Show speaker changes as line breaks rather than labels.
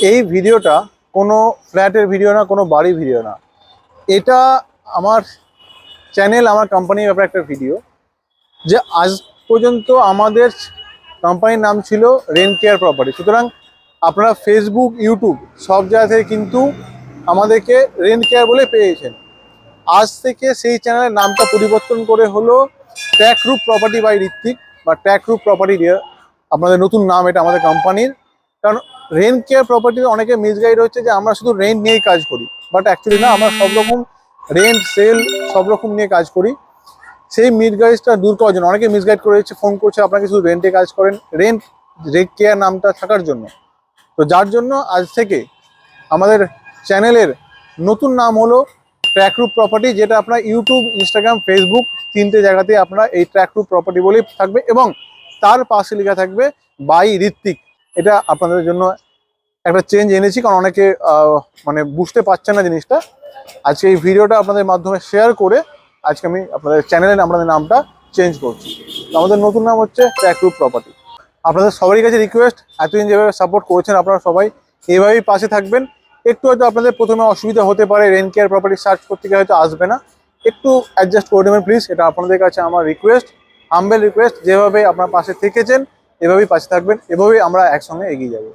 এই ভিডিওটা কোনো ফ্ল্যাটের ভিডিও না, কোনো বাড়ির ভিডিও না। এটা আমার চ্যানেল, আমার কোম্পানির ব্যাপারে একটা ভিডিও। যে আজ পর্যন্ত আমাদের কোম্পানির নাম ছিল রেন কেয়ার প্রপার্টি। সুতরাং আপনারা ফেসবুক, ইউটিউব সব জায়গা থেকে কিন্তু আমাদেরকে রেন কেয়ার বলে পেয়েছেন। আজ থেকে সেই চ্যানেলের নামটা পরিবর্তন করে হলো track route property by Ritwik বা ট্র্যাক রুট প্রপার্টি দিয়ে আপনাদের নতুন নাম এটা আমাদের কোম্পানির। কারণ রেন কেয়ার প্রপার্টিতে অনেকে মিসগাইড হচ্ছে যে আমরা শুধু রেন্ট নিয়েই কাজ করি, বাট অ্যাকচুয়ালি না, আমরা সব রকম রেন্ট, সেল সব রকম নিয়ে কাজ করি। সেই মিসগাইডটা দূর করার জন্য অনেকে মিসগাইড করে দিচ্ছে, ফোন করছে আপনাকে শুধু রেন্টে কাজ করেন, রেন্ট কেয়ার নামটা থাকার জন্য। তো যার জন্য আজ থেকে আমাদের চ্যানেলের নতুন নাম হলো ট্র্যাক রুট প্রপার্টি, যেটা আপনার ইউটিউব, ইনস্টাগ্রাম, ফেসবুক তিনটে জায়গাতে আপনারা এই ট্র্যাক রুট প্রপার্টি বলেই থাকবে এবং তার পাশে লেখা থাকবে বাই ঋত্বিক। এটা আপনাদের জন্য একটা চেঞ্জ এনেছি, কারণ অনেকে মানে বুঝতে পারছেন না জিনিসটা। আজকে এই ভিডিওটা আপনাদের মাধ্যমে শেয়ার করে আজকে আমি আপনাদের চ্যানেলের আপনাদের নামটা চেঞ্জ করছি। তো আমাদের নতুন নাম হচ্ছে ট্র্যাক রুট প্রপার্টি। আপনাদের সবারই কাছে রিকোয়েস্ট, এতদিন যেভাবে সাপোর্ট করেছেন আপনারা সবাই এইভাবেই পাশে থাকবেন। একটু হয়তো আপনাদের প্রথমে অসুবিধা হতে পারে, রেন কেয়ার প্রপার্টি সার্চ করতে গিয়ে হয়তো আসবে না, একটু অ্যাডজাস্ট করে নেবেন প্লিজ। এটা আপনাদের কাছে আমার রিকোয়েস্ট, হাম্বেল রিকোয়েস্ট। যেভাবে আপনার পাশে থেকেছেন এভাবেই পাশে থাকবেন, এভাবেই আমরা একসঙ্গে এগিয়ে যাব।